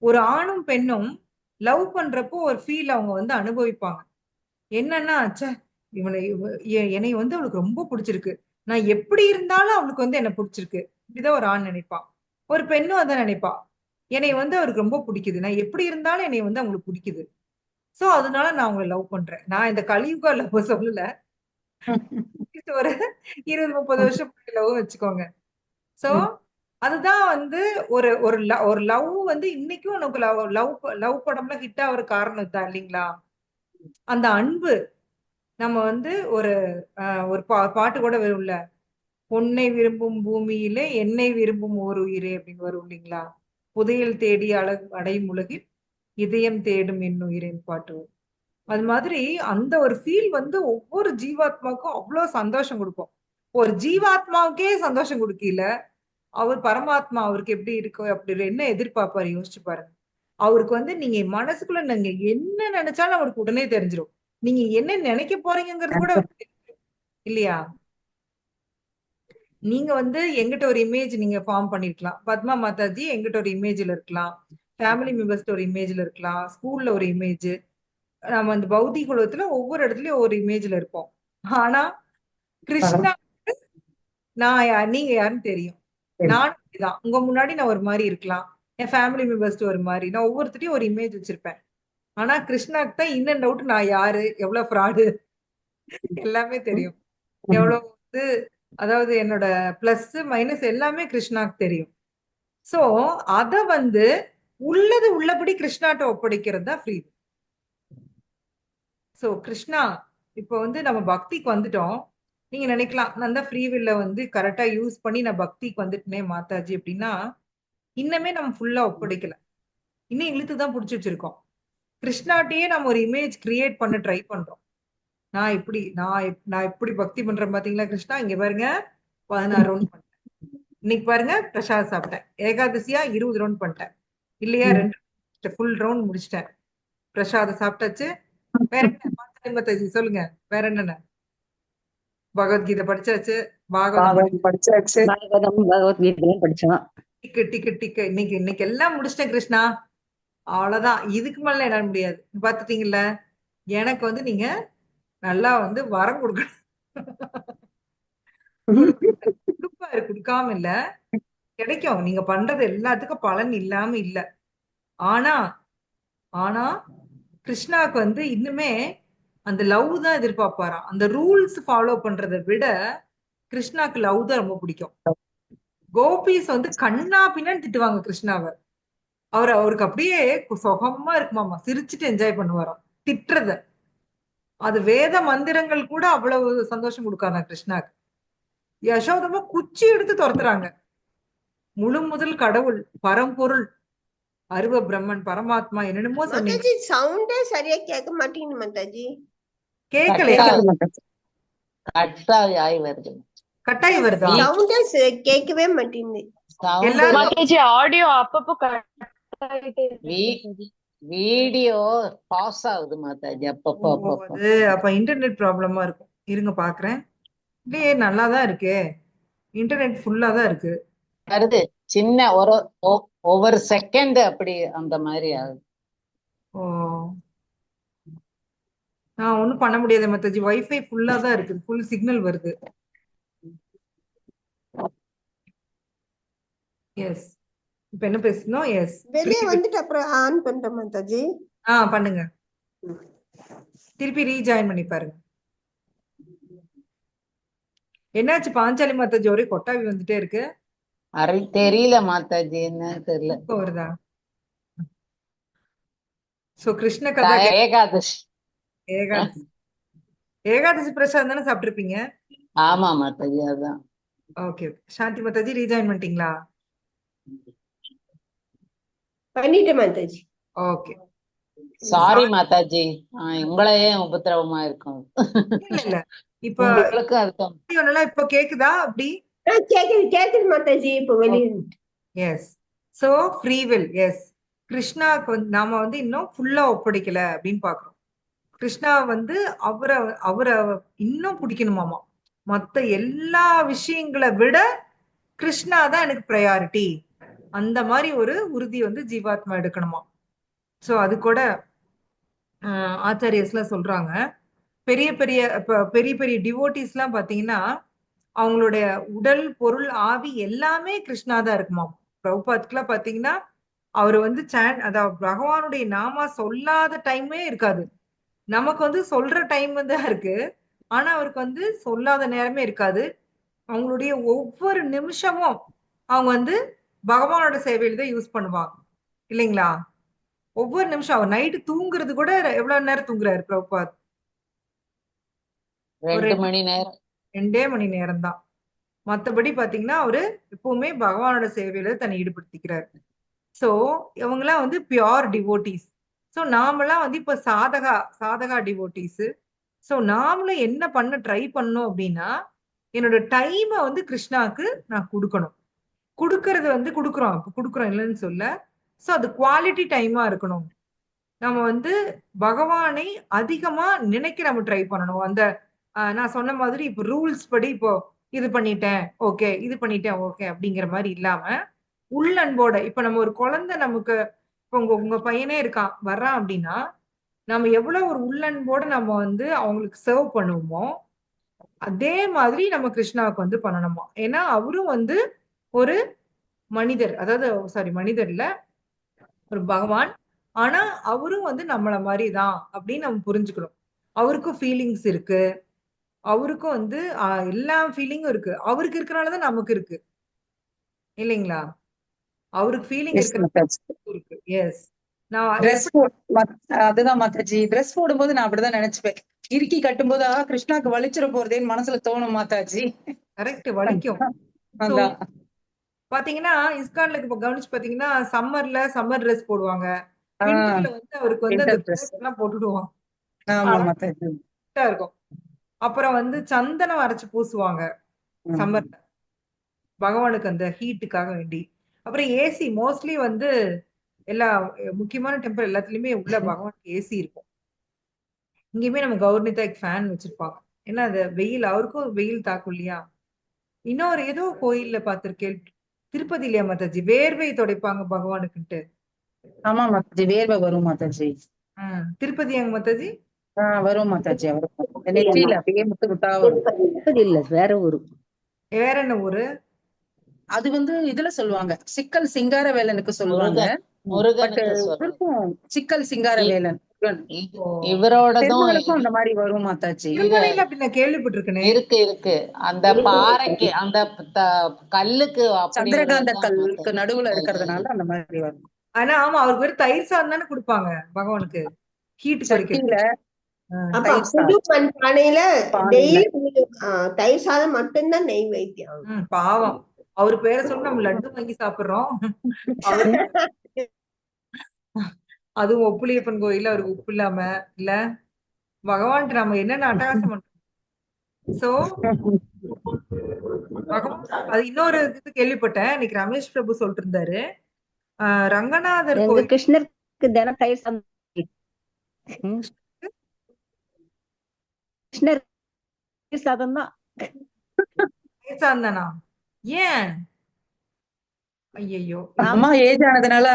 ஒரு ஆணும் பெண்ணும் லவ் பண்றப்போ ஒரு ஃபீல் அவங்க வந்து அனுபவிப்பாங்க. என்னன்னா, ச்சே என்னை வந்து அவளுக்கு ரொம்ப பிடிச்சிருக்கு, நான் எப்படி இருந்தாலும் அவளுக்கு வந்து என்ன பிடிச்சிருக்கு, இப்படிதான் ஒரு ஆண் நினைப்பான். ஒரு பெண்ணும் அதான் நினைப்பா, என்னை வந்து அவருக்கு ரொம்ப பிடிக்குது, நான் எப்படி இருந்தாலும் என்னை வந்து அவங்களுக்கு பிடிக்குது, சோ அதனால நான் அவங்களை லவ் பண்றேன். நான் இந்த கலியுக லவ் சொல்லல, ஒரு 20-30 வருஷம் லவ் வச்சுக்கோங்க. சோ அதுதான் வந்து ஒரு ஒரு லவ் வந்து இன்னைக்கும் உனக்கு லவ் படம்லாம் ஹிட் ஆகிற காரணம் இதுதான் இல்லைங்களா? அந்த அன்பு. நம்ம வந்து ஒரு ஒரு பாட்டு கூட வரும்ல, பொன்னை விரும்பும் பூமியிலே என்னை விரும்பும் ஓர் உயிரே அப்படின்னு வரும் இல்லைங்களா? புதையல் தேடி அடையும் உலகில் இதயம் தேடும் என் உயிரின் பாட்டு வரும். அது மாதிரி அந்த ஒரு ஃபீல் வந்து ஒவ்வொரு ஜீவாத்மாவுக்கும் அவ்வளவு சந்தோஷம் கொடுக்கும். ஒரு ஜீவாத்மாவுக்கே சந்தோஷம் கொடுக்கல, அவர் பரமாத்மா அவருக்கு எப்படி இருக்கு, அப்படி என்ன எதிர்பார்ப்பாரு யோசிச்சு பாருங்க. அவருக்கு வந்து நீங்க மனசுக்குள்ள நீங்க என்ன நினைச்சாலும் அவருக்கு உடனே தெரிஞ்சிடும். நீங்க என்ன நினைக்க போறீங்கிறது கூட அவருக்கு தெரிஞ்சிடும் இல்லையா? நீங்க வந்து எங்கிட்ட ஒரு இமேஜ் நீங்க ஃபார்ம் பண்ணிருக்கலாம், பத்மா மாதாஜி எங்கிட்ட ஒரு இமேஜ்ல இருக்கலாம், ஃபேமிலி மெம்பர்ஸ்ல ஒரு இமேஜ்ல இருக்கலாம், ஸ்கூல்ல ஒரு இமேஜ், நம்ம அந்த பௌதிக உலகத்துல ஒவ்வொரு இடத்துலயும் ஒரு இமேஜ்ல இருப்போம். ஆனா கிருஷ்ணா நீங்க யாருன்னு தெரியும். நானும் அப்படிதான், உங்க முன்னாடி நான் ஒரு மாதிரி இருக்கலாம், என் ஃபேமிலி மெம்பர்ஸ் ஒரு மாதிரி, நான் ஒவ்வொருத்தரையும் ஒரு இமேஜ் வச்சிருப்பேன். ஆனா கிருஷ்ணாக்கு தான் இன் அண்ட் அவுட் நான் யாரு, எவ்வளவு ஃப்ராடு எல்லாமே தெரியும். எவ்வளவு வந்து அதாவது என்னோட பிளஸ் மைனஸ் எல்லாமே கிருஷ்ணாக்கு தெரியும். சோ அத வந்து உள்ளது உள்ளபடி கிருஷ்ணாட்ட ஒப்படைக்கிறது தான் ஃப்ரீ. சோ கிருஷ்ணா இப்போ வந்து நம்ம பக்திக்கு வந்துட்டோம். நீங்க நினைக்கலாம், நான் தான் ஃப்ரீ வில்ல வந்து கரெக்டா யூஸ் பண்ணி நான் பக்திக்கு வந்துட்டேனே மாதாஜி அப்படின்னா, இன்னமே நம்ம ஃபுல்லா ஒப்படைக்கல, இன்னும் இழுத்து தான் புடிச்சு வச்சிருக்கோம். கிருஷ்ணாட்டையே நம்ம ஒரு இமேஜ் கிரியேட் பண்ண ட்ரை பண்றோம். நான் இப்படி பக்தி பண்றேன் பாத்தீங்களா கிருஷ்ணா, இங்க பாருங்க 16 ரவுண்ட் பண்ணிட்டேன். இன்னைக்கு பாருங்க பிரசாத் சாப்பிட்டேன். ஏகாதசியா 20 ரவுண்ட் பண்ணிட்டேன் இல்லையா? 2 ஃபுல் ரவுண்ட் முடிச்சிட்டேன். பிரசாத சாப்பிட்டாச்சு. வேற என்ன பாத்தாச்சி மாதாஜி சொல்லுங்க, வேற என்னென்ன? பகவத்கீதை படிச்சாச்சு, பாகவதம் படிச்சாச்சு. பாகவதம் பகவத்கீதையும் படிச்சோம். டிக்கு டிக்கு டிக்கு இன்னைக்கு எல்லாம் முடிச்சிட்டேன் கிருஷ்ணா. அவ்வளவுதான், இதுக்கு மேல என்னால முடியாது. பாத்துட்டீங்கல்ல, எனக்கு வந்து நீங்க நல்லா வந்து வரம் கொடுக்கணும். கொடுப்பாரு, கொடுக்காம இல்ல, கிடைக்கும். நீங்க பண்றது எல்லாத்துக்கும் பலன் இல்லாம இல்ல. ஆனா ஆனா கிருஷ்ணாவுக்கு வந்து இன்னுமே அந்த லவ் தான் எதிர்பார்ப்பாராம். அந்த ரூல்ஸ் ஃபாலோ பண்றதை விட கிருஷ்ணாக்கு லவ் தான் ரொம்ப பிடிக்கும். கோபிஸ் வந்து கண்ணா பின்னான்னு திட்டுவாங்க கிருஷ்ணாவை. அவருக்கு அப்படியே சுகமா இருக்குமாமா, சிரிச்சுட்டு என்ஜாய் பண்ணுவாராம் திட்டுறத. அது வேத மந்திரங்கள் கூட அவ்வளவு சந்தோஷம் கொடுக்காதா கிருஷ்ணாக்கு. யசோதமா குச்சி எடுத்து துரத்துறாங்க. முழு முதல் கடவுள், பரம்பொருள், அருவ பிரம்மன், பரமாத்மா, என்னென்னமோ சொன்னீங்க. மாதாஜி சவுண்டே சரியா கேட்க மாட்டேங்குது மாதாஜி. கேட்கலையா? கட்டாய் வருது. கட்டாயம் வருதா? சவுண்டே கேட்கவே மாட்டேங்குது. எல்லாரும் மாதாஜி ஆடியோ அப்பப்போ கட் ஆயிட்டே இருக்கு. வீடியோ பாஸ் ஆகுது மாதாஜி அப்பப்போ அப்பப்போ. அது அப்ப இன்டர்நெட் ப்ராப்ளமா இருக்கும். இருங்க பாக்குறேன். இல்லையே, நல்லாதான் இருக்கே, இன்டர்நெட் ஃபுல்லா தான் இருக்கு. வருது சின்ன ஒவ்வொரு செகண்ட் அப்படி அந்த மாதிரி ஆகுது. ஓ, நான் ஒண்ணும் பண்ண முடியாது மத்தாஜி. வைஃபை ஃபுல்லா தான் இருக்கு, ஃபுல் சிக்னல் வருது. எஸ், இப்ப என்ன பேசணும்? எஸ், வெளியே வந்துட்டு அப்புறம் ஆன் பண்றேன் மாதாஜி. பண்ணுங்க. திருப்பி ரீஜாயின் பண்ணி பாருங்க. என்னாச்சு பாஞ்சாலி மாதாஜி, ஒரே கொட்டாவி வந்துட்டே இருக்கு. தெரியல மாதாஜி, என்ன தெரியல. இப்போ வருதா? சோ கிருஷ்ண கதா ஏகாதசி ஏகாதசி ஏகாதசி பிரசாதம் தானே சாப்பிட்டிருப்பீங்க? ஆமா மாதாஜி, அதான். ஓகே, சாந்தி மாதாஜி ரீஜாயின் பண்ணிட்டீங்களா? பண்ணிட்டேன் மாதாஜி. ஓகே, சாரி மாதாஜி, உங்களையே உபத்திரவமா இருக்கும். இல்ல இல்ல, இப்ப உங்களுக்கு அதுக்கும் எல்லாம் இப்ப கேக்குதா அப்படி? கேக்குது மாதாஜி. இப்ப வெளியே yes. So free will. Yes, கிருஷ்ணாவுக்கு வந்து நாம வந்து இன்னும் ஃபுல்லா ஒப்படைக்கல அப்படின்னு பாக்குறோம். கிருஷ்ணா வந்து அவரை அவரை இன்னும் பிடிக்கணுமாமா. மத்த எல்லா விஷயங்களை விட கிருஷ்ணா தான் எனக்கு ப்ரையாரிட்டி. அந்த மாதிரி ஒரு உறுதி வந்து ஜீவாத்மா எடுக்கணுமா. சோ அது கூட ஆச்சாரியர்ஸ்லாம் சொல்றாங்க. பெரிய பெரிய பெரிய பெரிய டிவோட்டிஸ் எல்லாம் பாத்தீங்கன்னா அவங்களுடைய உடல், பொருள், ஆவி எல்லாமே கிருஷ்ணா தான் இருக்குமா. பிரபுபாத்க்குலாம் பாத்தீங்கன்னா அவர் வந்து அதாவது பகவானுடைய நாமா சொல்லாத டைமே இருக்காது. நமக்கு வந்து சொல்ற டைம் தான் இருக்கு, ஆனா அவருக்கு வந்து சொல்லாத நேரமே இருக்காது. அவங்களுடைய ஒவ்வொரு நிமிஷமும் அவங்க வந்து பகவானோட சேவையில தான் யூஸ் பண்ணுவாங்க இல்லைங்களா? ஒவ்வொரு நிமிஷம். அவர் நைட்டு தூங்குறது கூட எவ்வளவு நேரம் தூங்குறாரு பிரபுபாத்? 2 மணி நேரம். 2 மணி நேரம் தான். மத்தபடி பாத்தீங்கன்னா அவரு எப்பவுமே பகவானோட சேவையில தன்னை ஈடுபடுத்திக்கிறாரு. சோ இவங்கெல்லாம் வந்து பியோர் டிவோட்டிஸ். சோ நாமெல்லாம் வந்து இப்ப சாதகா டிவோட்டிஸ். சோ நாமளும் என்ன பண்ண ட்ரை பண்ணோம் அப்படின்னா, என்னோட டைமை வந்து கிருஷ்ணாக்கு நான் கொடுக்கணும். கொடுக்கறது வந்து கொடுக்குறோம் இல்லைன்னு சொல்ல. சோ அது குவாலிட்டி டைமா இருக்கணும். நம்ம வந்து பகவானை அதிகமா நினைக்க நம்ம ட்ரை பண்ணணும். அந்த நான் சொன்ன மாதிரி இப்போ ரூல்ஸ் படி இப்போ இது பண்ணிட்டேன் ஓகே, இது பண்ணிட்டேன் ஓகே அப்படிங்கிற மாதிரி இல்லாம உள்ளன்போட. இப்ப நம்ம ஒரு குழந்தை நமக்கு இப்போ உங்க பையனே இருக்கான் வர்றான் அப்படின்னா நம்ம எவ்வளவு ஒரு உள்ளன்போட நம்ம வந்து அவங்களுக்கு சர்வ் பண்ணுவோமோ அதே மாதிரி நம்ம கிருஷ்ணாவுக்கு வந்து பண்ணணுமா. ஏன்னா அவரும் வந்து ஒரு மனிதர், அதாவது சாரி மனிதர் இல்ல, ஒரு பகவான். ஆனா அவரும் வந்து நம்மள மாதிரிதான் அப்படின்னு நம்ம புரிஞ்சுக்கணும். அவருக்கும் ஃபீலிங்ஸ் இருக்கு, அவருக்கும் வந்து எல்லா ஃபீலிங்கும் இருக்கு. அவருக்கு இருக்கனாலதான் நமக்கு இருக்கு இல்லைங்களா? அவருக்கு ஃபீலிங் இருக்கு. எஸ், அதுதான் மாதாஜி. ட்ரெஸ் போடும்போது நான் அப்படிதான் நினைச்சுப்பேன். இறுக்கி கட்டும்போது கிருஷ்ணாக்கு வலிச்சிட போறதேன்னு மனசுல தோணும் மாதாஜி. கரெக்ட், வலிக்கும். பாத்தீங்கன்னா இஸ்கான்ல இப்ப கவனிச்சு பாத்தீங்கன்னா சம்மர் ட்ரெஸ் போடுவாங்க. விண்டர்ல வந்து அவருக்கு வந்து அந்த கோட் எல்லாம் போட்டுடுவாங்க, இருக்கும். அப்புறம் வந்து சந்தனம் அரைச்சு பூசுவாங்க சம்மர்ல. பகவானுக்கு அந்த ஹீட்டுக்காக வேண்டி. அப்புறம் ஏசி மோஸ்ட்லி வந்து எல்லா முக்கியமான டெம்பிள் எல்லாத்துலயுமே உள்ள பகவானுக்கு ஏசி இருக்கும். இங்கேயுமே நம்ம கௌர்னிதாக்கு ஃபேன் வச்சிருப்பாங்க. ஏன்னா அது வெயில் அவருக்கும் வெயில் தாக்கும் இல்லையா? இன்னொரு ஏதோ கோயில்ல பார்த்திருக்கேன். திருப்பதிலையா மாதாஜி? வேர்வை துடைப்பாங்க பகவானுக்குன்ட்டு. ஆமா மாதாஜி, வேர்வை வரும் மாதாஜி. திருப்பதியாங்க மாதாஜி? வரும் மாதாஜி, வரும். நெற்றியில அப்படியே முத்து முத்தா வரும். திருப்பதி இல்ல, வேற ஊரு. வேற என்ன ஊரு? அது வந்து இதுல சொல்லுவாங்க, சிக்கல் சிங்காரவேலனுக்கு சொல்லுவாங்க. பட் முருகனுக்கு சொல்றது. இவருக்கும் சிக்கல் சிங்காரவேலன் முருகன் இவரோடதும் பெருமாளுக்கும் அந்த மாதிரி வரும் மாதாஜி. திருமலையில அப்படி நான் கேள்விப்பட்டிருக்கேனே. இருக்கு அந்த பாறைக்கு அந்த கல்லுக்கு அப்படி சந்திரகாந்த உள்ளதுதான் கல்லுக்கு மாதாஜி. நடுவுல இருக்கிறதுனால அந்த மாதிரி வரும். ஆனா ஆமா அவருக்கு வெறும் தயிர் சாதம் தானே கொடுப்பாங்க பகவானுக்கு ஹீட் குறைக்க. சட்டியில அப்ப தயிர் புது மண் பானையில பானையில. டெய்லி தயிர் சாதம் மட்டும்தான் நெய் வைத்தியம். பாவம் அவர் பேரை சொல்லி நம்ம லட்டு வாங்கி சாப்பிடுறோம். அதுவும் ஒப்புளியப்பன் கோயில்ல அவருக்கு உப்பு இல்லாம இல்ல பகவான்ட்டு நம்ம என்னென்ன அட்டகாசம் பண்றோம். சோ பகவான் அது இன்னொரு இது கேள்விப்பட்டேன். இன்னைக்கு ரமேஷ் பிரபு சொல்லிட்டு இருந்தாரு. ரங்கநாதர் எங்க கோயில் கிருஷ்ணருக்கு தினம் தயிர் சாதம். கிருஷ்ணர் தயிர் சாதம் தான். தயிர் சாதம் தானா? ஏன்? ஐயோ அம்மா ஏஜ் ஆனதுனால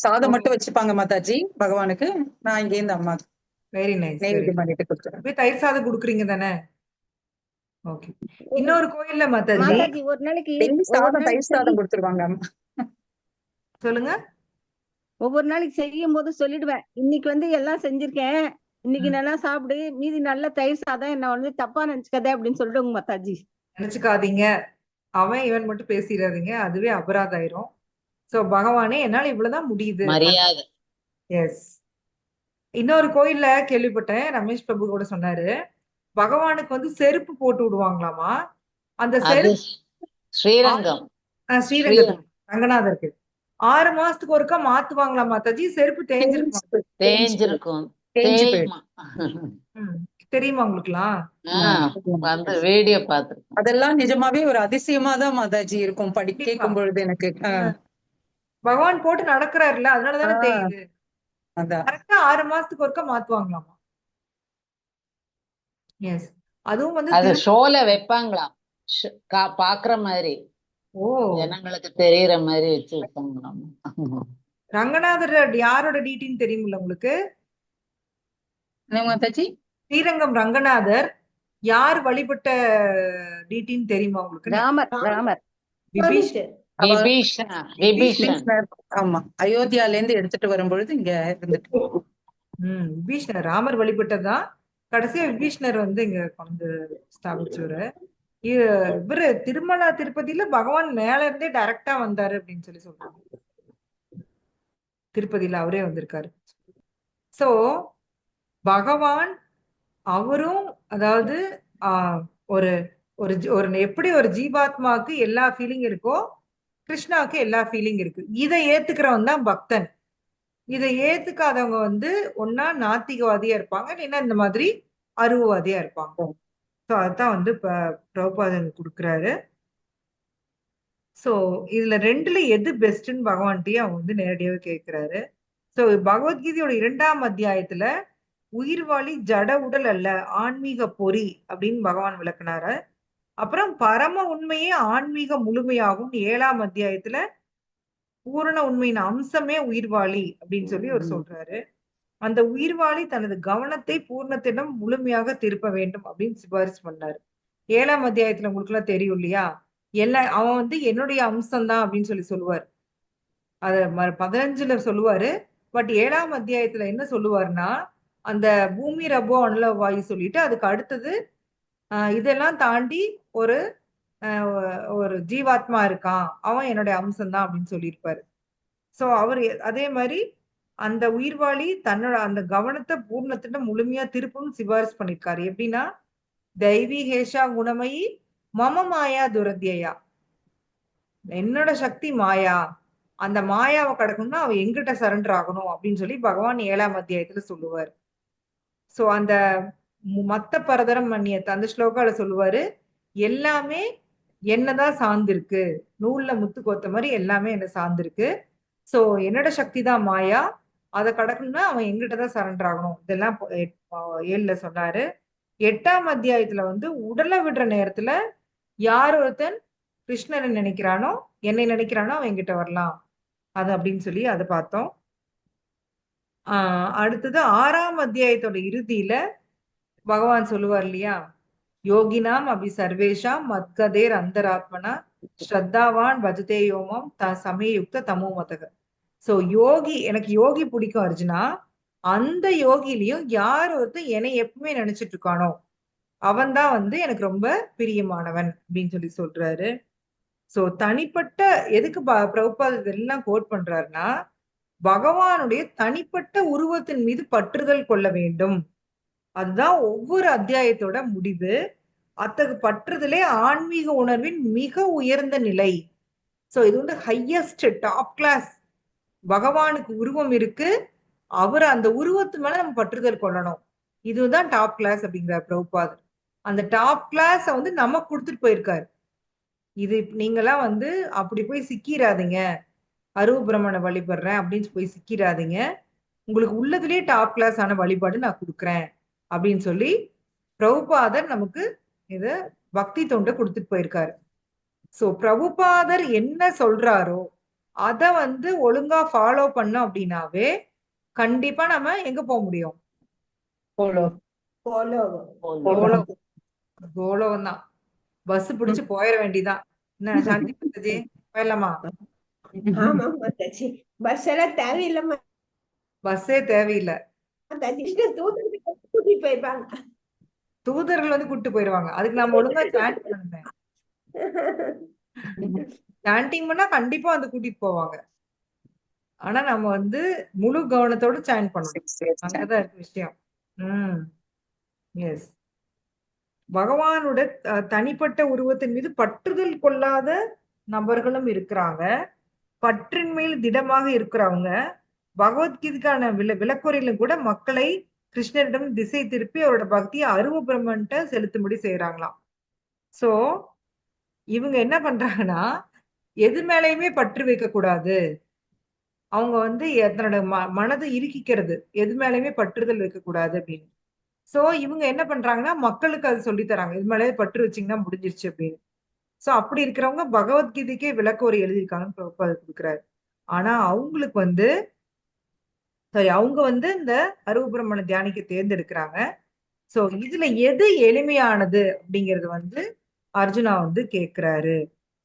சாதம் மட்டும் வச்சுப்பாங்க மாதாஜி பகவானுக்கு. நான் இங்க இருந்து அம்மா வெரி நைஸ். நெய்வேத்தியம் பண்ணிட்டு கொடுத்துறேன். போய் தயிர் சாதம் குடுக்குறீங்க தானே? ஓகே. இன்னொரு கோயில்ல மாதாஜி மாதாஜி ஒரு நாளைக்கு டெய்லி சாதம், தயிர் சாதம் கொடுத்துருவாங்க அம்மா. சொல்லுங்க. ஒவ்வொரு நாளைக்கு செய்யும் போது சொல்லிடுவேன், இன்னைக்கு வந்து எல்லாம் செஞ்சிருக்கேன், இன்னைக்கு நல்லா சாப்பிடு, மீதி நல்ல தயிர் சாதம், என்ன வந்து தப்பா நினைச்சுக்காதே அப்படின்னு சொல்லிடுங்க மாதாஜி. நினைச்சுக்காதீங்க, அவன் இவன் மட்டும் பேசிடாதீங்க, அதுவே அபராதம் ஆயிரும். சோ பகவானே என்னால இவ்வளவுதான் முடியுது. மரியாதை. எஸ். இன்னொரு கோயில்ல கேள்விப்பட்டேன், ரமேஷ் பிரபு கூட சொன்னாரு, பகவானுக்கு வந்து செருப்பு போட்டு விடுவாங்களாமா. அந்த அது செருப்பு ஸ்ரீரங்கம். ஸ்ரீரங்கத்துக்கு ரங்கநாதருக்கு 6 மாசத்துக்கு ஒருக்கா மாத்துவாங்களா மாதாஜி? செருப்பு தேஞ்சிருக்குமா? தேஞ்சிருக்கும். தேஞ்சு தேய்மா. தெரியுமா உங்களுக்குலாம்? வந்து வீடியோ பார்த்திருக்கேன். அதெல்லாம் நிஜமாவே ஒரு அதிசயமா தான் மாதாஜி இருக்கும் கேட்கும் பொழுது எனக்கு. பகவான் போட்டு நடக்கிறாருல்ல, அதனாலதானே தெரியுது. அதான் கரெக்டா 6 மாசத்துக்கு ஒருக்கா மாத்துவாங்களாமா. எஸ். அதுவும் வந்து அது ஷோல வைப்பாங்களாம், பாக்குற மாதிரி, ஓ ஜனங்களுக்கு தெரியற மாதிரி வச்சு வைப்பாங்களாம். ரங்கநாதர் யாரோட டீட்டின்னு தெரியுமில்ல உங்களுக்கு? என்ன மாதாஜி? ஸ்ரீரங்கம் ரங்கநாதர் யார் வழிபட்ட டீட்டின்னு தெரியுமா உங்களுக்கு? ராமர். ராமர் விபீஷன். விபீஷன். ஆமா, அயோத்தியால இருந்து எடுத்துட்டு வரும்பொழுது இங்க இருந்துட்டு. விபீஷணர் ராமர் வழிபட்டதான். கடைசியா விபீஷணர் வந்து இங்க கொண்டு ஸ்தாபிச்சவரு. இவரு திருமலா திருப்பதியில பகவான் மேல இருந்தே டைரக்டா வந்தாரு அப்படின்னு சொல்லி சொல்றாங்க. திருப்பதியில அவரே வந்திருக்காரு. சோ பகவான் அவரும் அதாவது ஒரு ஒரு எப்படி ஒரு ஜீவாத்மாவுக்கு எல்லா ஃபீலிங் இருக்கோ, கிருஷ்ணாவுக்கு எல்லா ஃபீலிங் இருக்கு. இதை ஏத்துக்கிறவன் தான் பக்தன். இதை ஏத்துக்காதவங்க வந்து ஒன்னா நாத்திகவாதியா இருப்பாங்க, இல்லைன்னா இந்த மாதிரி அருவவாதியா இருப்பாங்க. ஸோ அதுதான் வந்து இப்ப பிரபுபாதன் கொடுக்குறாரு. ஸோ இதுல ரெண்டுல எது பெஸ்ட்ன்னு பகவான்கிட்டயே அவங்க வந்து நேரடியாவே கேட்கிறாரு. ஸோ பகவத்கீதையோட 2ஆம் அத்தியாயத்துல உயிர்வாளி ஜட உடல் அல்ல, ஆன்மீக பொறி அப்படின்னு பகவான் விளக்குனாரு. அப்புறம் பரம உண்மையே ஆன்மீக முழுமையாகும் 7ஆம் அத்தியாயத்துல பூரண உண்மையின் அம்சமே உயிர்வாளி அப்படின்னு சொல்லி அவர் சொல்றாரு. அந்த உயிர்வாளி தனது கவனத்தை பூர்ணத்திடம் முழுமையாக திருப்ப வேண்டும் அப்படின்னு சிபாரிசு பண்ணாரு. 7ஆம் அத்தியாயத்துல உங்களுக்கு எல்லாம் தெரியும் இல்லையா? அவன் வந்து என்னுடைய அம்சம் தான் அப்படின்னு சொல்லி சொல்லுவார். அத 15ல சொல்லுவாரு. பட் 7ஆம் அத்தியாயத்துல என்ன சொல்லுவாருன்னா, அந்த பூமி ரப்போ அனல வாயு சொல்லிட்டு அதுக்கு அடுத்தது இதெல்லாம் தாண்டி ஒரு ஒரு ஜீவாத்மா இருக்கான், அவன் என்னுடைய அம்சம் தான் அப்படின்னு சொல்லியிருப்பாரு. சோ அவர் அதே மாதிரி அந்த உயிர்வாளி தன்னோட அந்த கவனத்தை பூர்ணத்திடம் முழுமையா திருப்பவும் சிபாரிசு பண்ணிருக்காரு. எப்படின்னா, தெய்வீ ஹேஷா குணமயி மம மாயா துரத்தியா, என்னோட சக்தி மாயா, அந்த மாயாவை கடக்கணும்னா அவ எங்கிட்ட சரண்டர் ஆகணும் அப்படின்னு சொல்லி பகவான் 7ஆம் அத்தியாயத்துல சொல்லுவார். சோ அந்த மத்த பரதரம் மன்னியத்தை அந்த ஸ்லோகால சொல்லுவாரு, எல்லாமே என்னதான் சார்ந்திருக்கு. நூல்ல முத்து கோத்த மாதிரி எல்லாமே என்ன சார்ந்திருக்கு. சோ என்னோட சக்தி தான் மாயா. அதை கடக்கணும்னா அவன் எங்கிட்ட தான் சரண்டர் ஆகணும். இதெல்லாம் 7ல சொன்னாரு. 8ஆம் அத்தியாயத்துல வந்து உடலை விடுற நேரத்துல யார் ஒருத்தன் கிருஷ்ணரை நினைக்கிறானோ, என்னை நினைக்கிறானோ அவன் என்கிட்ட வரலாம். அது அப்படின்னு சொல்லி அதை பார்த்தோம். அடுத்தது 6ஆம் அத்தியாயத்தோட இறுதியில பகவான் சொல்லுவார் இல்லையா, யோகினாம் அபி சர்வேஷாம் மத்கதேர் அந்தராத்மனா ஸ்ரத்தாவான் பஜதே யோமம் சமயுக்த தமோ மதக. சோ யோகி, எனக்கு யோகி பிடிக்கும் அர்ஜுனா. அந்த யோகிலையும் யார் ஒருத்தர் என்னை எப்பவுமே நினைச்சிட்டு இருக்கானோ அவன் தான் வந்து எனக்கு ரொம்ப பிரியமானவன் அப்படின்னு சொல்லி சொல்றாரு. சோ தனிப்பட்ட எதுக்கு பிரபுபாத் இதெல்லாம் கோட் பண்றாருன்னா, பகவானுடைய தனிப்பட்ட உருவத்தின் மீது பற்றுதல் கொள்ள வேண்டும். அதுதான் ஒவ்வொரு அத்தியாயத்தோட முடிவு. அத்தகு பற்றுதலே ஆன்மீக உணர்வின் மிக உயர்ந்த நிலை. சோ இது வந்து ஹையஸ்ட் டாப் கிளாஸ். பகவானுக்கு உருவம் இருக்கு, அவர் அந்த உருவத்து மேல நம்ம பற்றுதல் கொள்ளணும். இதுதான் டாப் கிளாஸ் அப்படிங்கிற பிரபுபாத். அந்த டாப் கிளாஸ வந்து நமக்கு கொடுத்துட்டு போயிருக்காரு. இது நீங்களாம் வந்து அப்படி போய் சிக்கிறாதீங்க, அருவ பிரம்மனை வழிபடுறேன் அப்படின்னு போய் சிக்கிறாதீங்க. உங்களுக்கு உள்ளதுலயே டாப் கிளாஸ் ஆன வழிபாடு நான் கொடுக்குறேன் அப்படின்னு சொல்லி பிரபுபாதர் நமக்கு இத பக்தி தொண்டை கொடுத்துட்டு போயிருக்காரு. சோ பிரபுபாதர் என்ன சொல்றாரோ அத வந்து ஒழுங்கா ஃபாலோ பண்ணோம் அப்படின்னாவே கண்டிப்பா நம்ம எங்க போக முடியும்? கோலோகம் தான். பஸ் பிடிச்சு போயிட வேண்டியதான். என்ன சாந்தி பத்தஜி, போயிடலாமா? ஆமா மாதாஜி, பஸ் எல்லாம் தேவையில்லை. பஸ்ஸே தேவையில்லை. கூட்டிட்டு போயிருப்பாங்க. தூதர்கள் வந்து கூட்டு போயிருவாங்க. அதுக்கு நம்ம ஒழுங்கா சாண்ட் பண்ணணும். சாண்டிங் பண்ணா கண்டிப்பா வந்து கூட்டிட்டு போவாங்க. ஆனா நம்ம வந்து முழு கவனத்தோட சாண்ட் பண்ணணும். அங்கதான் இருக்கு விஷயம். எஸ். பகவானோட தனிப்பட்ட உருவத்தின் மீது பற்றுதல் கொள்ளாத நபர்களும் இருக்கிறாங்க. பற்றின் மேல் திடமாக இருக்கிறவங்க பகவத்கீதைக்கான விளக்குறையிலும் கூட மக்களை கிருஷ்ணரிடம் திசை திருப்பி அவரோட பக்தியை அருவ பிரம்மன்ட்ட செலுத்தும்படி செய்யறாங்களாம். சோ இவங்க என்ன பண்றாங்கன்னா, எது மேலையுமே பற்று வைக்க கூடாது. அவங்க வந்து தன்னோட மனதை இறுக்கிக்கிறது, எது மேலையுமே பற்றுதல் வைக்க கூடாது அப்படின்னு. சோ இவங்க என்ன பண்றாங்கன்னா, மக்களுக்கு அது சொல்லி தராங்க, இது மேலே பற்று வச்சீங்கன்னா முடிஞ்சிருச்சு அப்படின்னு. சோ அப்படி இருக்கிறவங்க பகவத்கீதைக்கே விளக்குறை எழுதியிருக்காங்கன்னு பிரபுபாதர் கொடுக்குறாரு. ஆனா அவங்களுக்கு வந்து அவங்க வந்து இந்த அருவ பிரம்மனை தியானிக்க தேர்ந்தெடுக்கிறாங்க. சோ இதுல எது எளிமையானது அப்படிங்கறது வந்து அர்ஜுனா வந்து கேக்குறாரு.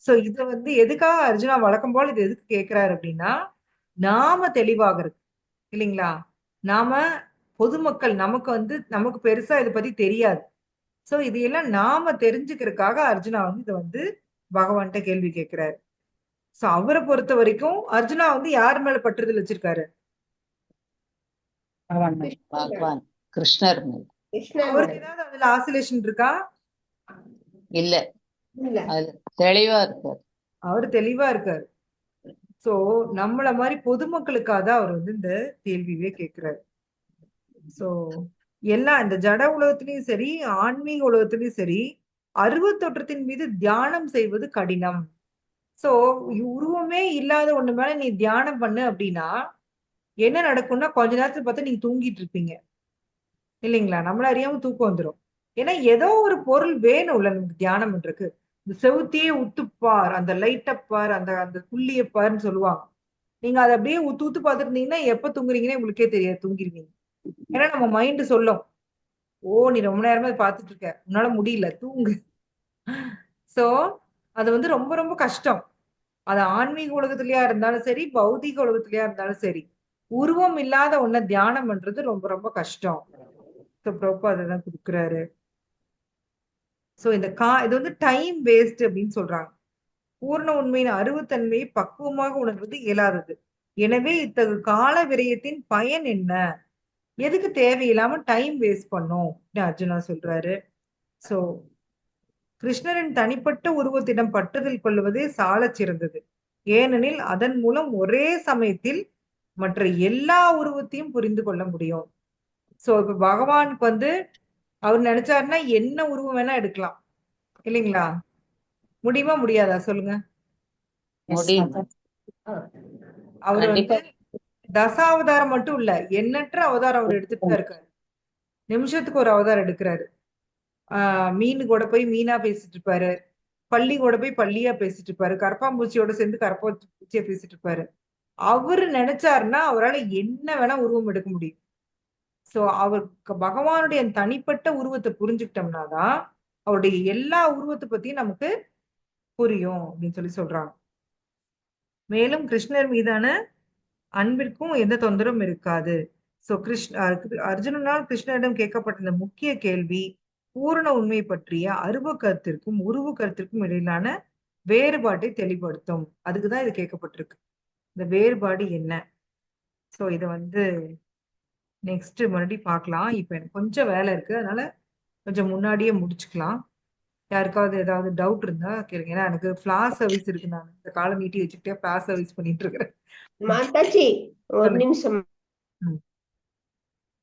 சோ இத வந்து எதுக்காக அர்ஜுனா வழக்கம் போல இது எதுக்கு கேக்குறாரு அப்படின்னா, நாம தெளிவாகிறது இல்லைங்களா? நாம பொதுமக்கள், நமக்கு பெருசா இதை பத்தி தெரியாது. சோ இதையெல்லாம் நாம தெரிஞ்சுக்கிறதுக்காக அர்ஜுனா வந்து இதை வந்து பகவான்கிட்ட கேள்வி கேட்கிறாரு. சோ அவரை பொறுத்த வரைக்கும் அர்ஜுனா வந்து யார் மேல பற்றுதல் வச்சிருக்காரு? பகவான் கிருஷ்ணர். அவருக்கு ஏதாவது அதுல ஆசிலேஷன் இருக்கா? இல்ல, அதுல தெளிவா இருக்காரு. அவர் தெளிவா இருக்காரு. சோ நம்மள மாதிரி பொதுமக்களுக்காக தான் அவர் வந்து இந்த கேள்வியே கேட்கிறாரு. சோ எல்லாம் இந்த ஜட உலகத்திலயும் சரி, ஆன்மீக உலகத்திலயும் சரி, அருவத்தொற்றத்தின் மீது தியானம் செய்வது கடினம். சோ உருவமே இல்லாத ஒண்ணு மேல நீ தியானம் பண்ணு அப்படின்னா என்ன நடக்கும்னா, கொஞ்ச நேரத்துக்கு பார்த்தா நீங்க தூங்கிட்டு இருப்பீங்க இல்லைங்களா? நம்மள அறியாம தூக்கம் வந்துடும். ஏன்னா ஏதோ ஒரு பொருள் வேணும்ல நமக்கு தியானம் பண்றதுக்கு. இந்த செவுத்தியே உத்துப்பார், அந்த லைட்டப்பார், அந்த அந்த புள்ளியப்பார்ன்னு சொல்லுவாங்க. நீங்க அதை அப்படியே உத்து உத்து பார்த்துருந்தீங்கன்னா எப்ப தூங்குறீங்கன்னே உங்களுக்கே தெரியாது, தூங்கிருவீங்க. ஏன்னா நம்ம மைண்ட் சொல்லும், ஓ நீ ரொம்ப நேரமா பார்த்துட்டு இருக்க, உன்னால முடியல, தூங்கு. சோ அது வந்து ரொம்ப ரொம்ப கஷ்டம். அது ஆன்மீக உலகத்திலயா இருந்தாலும் சரி, பௌதிக உலகத்திலயா இருந்தாலும் சரி, உருவம் இல்லாத ஒன்ன தியானம் பண்றது ரொம்ப ரொம்ப கஷ்டம். பிரபுபாதர் தான் கொடுக்குறாரு. சோ இந்த இது வந்து டைம் வேஸ்ட் அப்படின்னு சொல்றாங்க. பூர்ண உண்மையின் அருவத்தன்மையை பக்குவமாக உணர்வது இயலாதது. எனவே இத்தகு கால விரயத்தின் பயன் என்ன? எதுக்கு தேவையில்லாம டைம் வேஸ்ட் பண்ணும் அர்ஜுனா சொல்றாரு. சோ கிருஷ்ணரின் தனிப்பட்ட உருவத்திடம் பற்றுதல் கொள்வதே சாலச் சிறந்தது. ஏனெனில் அதன் மூலம் ஒரே சமயத்தில் மற்ற எல்லா உருவத்தையும் புரிந்து கொள்ள முடியும். சோ இப்ப பகவானுக்கு வந்து அவர் நினைச்சாருன்னா என்ன உருவம் வேணா எடுக்கலாம் இல்லைங்களா? முடியுமா முடியாதா சொல்லுங்க? முடியும். அவர் கண்டிப்பா. வந்து தசாவதாரம் மட்டும் இல்ல, எண்ணற்ற அவதாரம் அவர் எடுத்துட்டு தான் இருக்காரு. நிமிஷத்துக்கு ஒரு அவதாரம் எடுக்கிறாரு. மீனு கூட போய் மீனா பேசிட்டு இருப்பாரு. பள்ளி கூட போய் பள்ளியா பேசிட்டு இருப்பாரு. கரப்பாம்பூச்சியோட சேர்ந்து கரப்பாம்பூச்சியா பேசிட்டு இருப்பாரு. அவரு நினைச்சாருன்னா அவரால என்ன வேணா உருவம் எடுக்க முடியும். சோ அவருக்கு பகவானுடைய தனிப்பட்ட உருவத்தை புரிஞ்சுக்கிட்டோம்னா தான் அவருடைய எல்லா உருவத்தை பத்தியும் நமக்கு புரியும் அப்படின்னு சொல்லி சொல்றாங்க. மேலும் கிருஷ்ணர் மீதான அன்பிற்கும் எந்த தொந்தரவும் இருக்காது. சோ அர்ஜுனனால் கிருஷ்ணரிடம் கேட்கப்பட்ட இந்த முக்கிய கேள்வி பூரண உண்மை பற்றிய அருவ கருத்திற்கும் உருவு கருத்திற்கும் இடையிலான வேறுபாட்டை தெளிவுபடுத்தும். அதுக்குதான் இது கேட்கப்பட்டிருக்கு. இந்த வேறுபாடு என்ன? சோ இத வந்து நெக்ஸ்ட் மறுபடியும் பார்க்கலாம். இப்ப எனக்கு கொஞ்சம் வேலை இருக்கு, அதனால கொஞ்சம் முன்னாடியே முடிச்சுக்கலாம். யாருக்காவது ஏதாவது டவுட் இருந்தா கேளுங்க. ஏன்னா எனக்கு ஃபிளாஷ் சர்வீஸ் இருக்கு. நான் இந்த காலை நீட்டி வச்சுக்கிட்டே ஃபிளாஷ் சர்வீஸ் பண்ணிட்டு இருக்கிறேன். மாதாஜி ஒரு சொல்லுங்க. நிமிஷம்